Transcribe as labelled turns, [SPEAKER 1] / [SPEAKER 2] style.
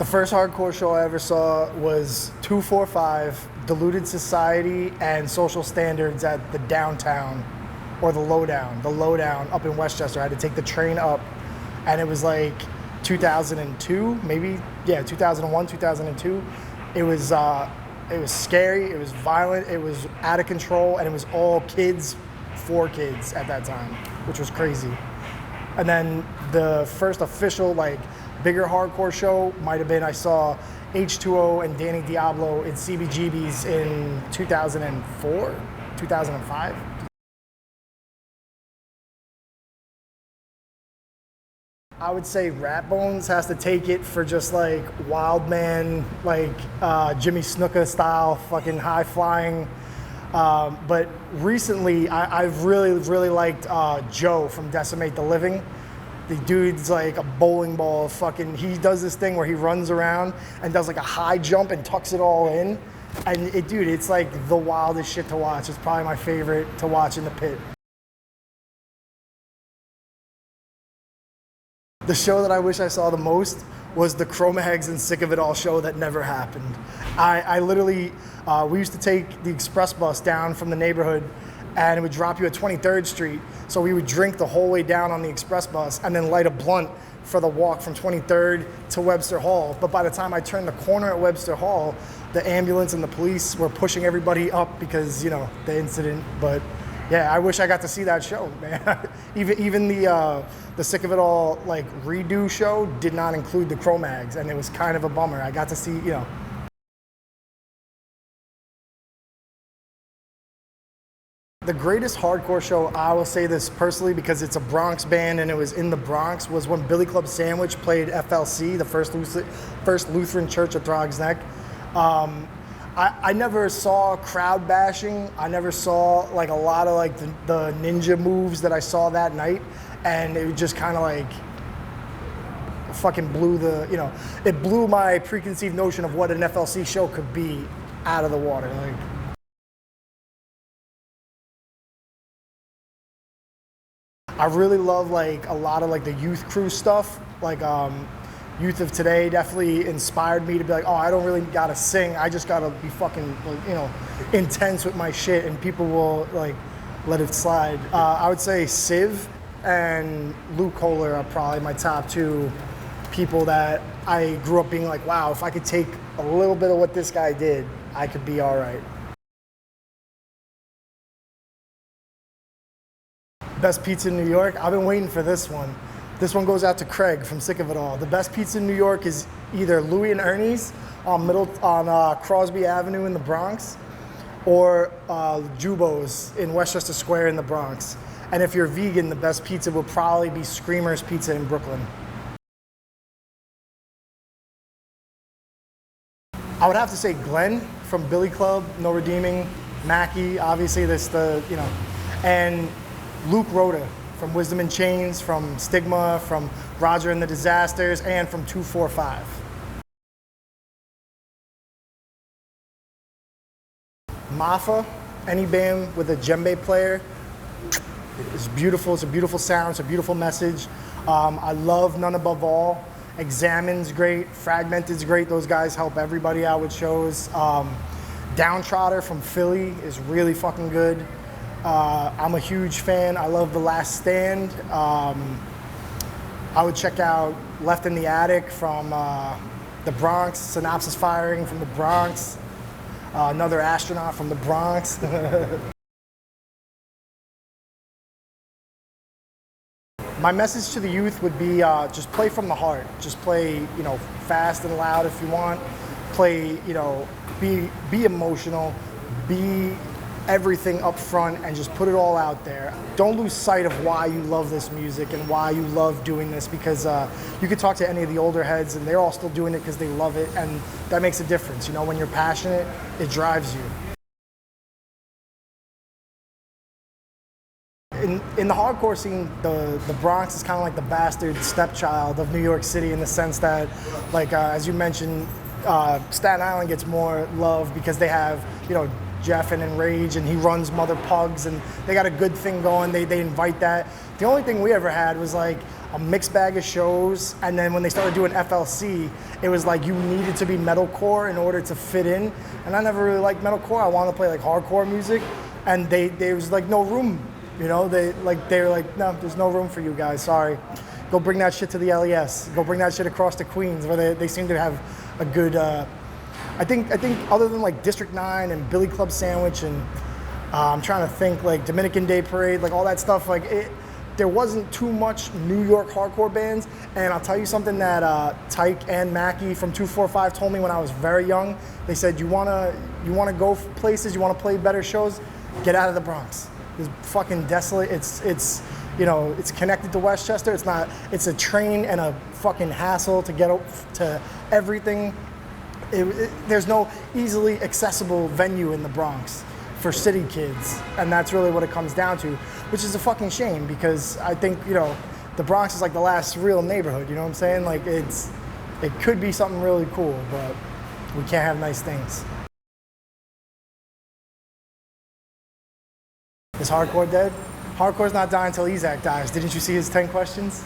[SPEAKER 1] first hardcore show I ever saw was 245, Diluted Society, and Social Standards at the Downtown, or the Lowdown up in Westchester. I had to take the train up, and it was like 2002, maybe, yeah, 2001, 2002. It was scary, it was violent, it was out of control, and it was all kids, for kids at that time, which was crazy. And then the first official, like, bigger hardcore show might have been, I saw H2O and Danny Diablo in CBGB's in 2004, 2005. I would say Rat Bones has to take it for just like wild man, like Jimmy Snuka style, fucking high flying. But recently, I've really liked Joe from Decimate the Living. The dude's like a bowling ball, fucking, he does this thing where he runs around and does like a high jump and tucks it all in. And dude, it's like the wildest shit to watch. It's probably my favorite to watch in the pit. The show that I wish I saw the most was the Cro-Mags and Sick of It All show that never happened. I literally, we used to take the express bus down from the neighborhood, and it would drop you at 23rd Street. So we would drink the whole way down on the express bus and then light a blunt for the walk from 23rd to Webster Hall. But by the time I turned the corner at Webster Hall, the ambulance and the police were pushing everybody up because, you know, the incident. But yeah, I wish I got to see that show, man. even the Sick of It All like redo show did not include the Cro-Mags, and it was kind of a bummer. I got to see, you know. The greatest hardcore show, I will say this personally because it's a Bronx band and it was in the Bronx, was when Billy Club Sandwich played FLC, the first Lutheran Church of Throgs Neck. I never saw crowd bashing. I never saw like a lot of like the ninja moves that I saw that night, and it just kind of like fucking blew the, you know, it blew my preconceived notion of what an FLC show could be out of the water. Like, I really love like a lot of like the youth crew stuff, like Youth of Today definitely inspired me to be like, oh, I don't really gotta sing, I just gotta be fucking, you know, intense with my shit, and people will like let it slide. I would say Civ and Luke Kohler are probably my top two people that I grew up being like, wow, if I could take a little bit of what this guy did, I could be all right. Best pizza in New York? I've been waiting for this one. This one goes out to Craig from Sick of It All. The best pizza in New York is either Louie and Ernie's on Crosby Avenue in the Bronx, or Jubo's in Westchester Square in the Bronx. And if you're vegan, the best pizza would probably be Screamer's Pizza in Brooklyn. I would have to say Glenn from Billy Club, No Redeeming, Mackie, obviously you know, and Luke Rhoda from Wisdom in Chains, from Stigma, from Roger and the Disasters, and from 245. Mafa, any band with a djembe player, is beautiful. It's a beautiful sound. It's a beautiful message. I love None Above All. Examine's great. Fragmented's great. Those guys help everybody out with shows. Downtrotter from Philly is really fucking good. I'm a huge fan. I love The Last Stand. I would check out Left in the Attic from the Bronx. Synopsis Firing from the Bronx. Another Astronaut from the Bronx. My message to the youth would be just play from the heart. Just play, you know, fast and loud if you want. Play, you know, be emotional. Be everything up front and just put it all out there. Don't lose sight of why you love this music and why you love doing this, because you could talk to any of the older heads and they're all still doing it because they love it, and that makes a difference. You know, when you're passionate, it drives you. In the hardcore scene, the Bronx is kind of like the bastard stepchild of New York City, in the sense that, like, as you mentioned, Staten Island gets more love because they have, you know, Jeff and Enrage, and he runs Mother Pugs, and they got a good thing going. They invite that. The only thing we ever had was like a mixed bag of shows, and then when they started doing FLC, it was like you needed to be metalcore in order to fit in. And I never really liked metalcore. I wanted to play like hardcore music, and there was like no room. You know, they were like, no, there's no room for you guys. Sorry. Go bring that shit to the LES. Go bring that shit across to Queens, where they seem to have a good. I think other than like District 9 and Billy Club Sandwich and I'm trying to think like Dominican Day Parade, like all that stuff, like there wasn't too much New York hardcore bands. And I'll tell you something that Tyke and Mackie from 245 told me when I was very young. They said, you wanna go places, you wanna play better shows, get out of the Bronx. It's fucking desolate. It's you know, it's connected to Westchester. It's a train and a fucking hassle to get to everything. There's no easily accessible venue in the Bronx for city kids, and that's really what it comes down to, which is a fucking shame, because I think, you know, the Bronx is like the last real neighborhood, you know what I'm saying? Like it could be something really cool, but we can't have nice things. Is hardcore dead? Hardcore's not dying until Isaac dies. Didn't you see his 10 questions?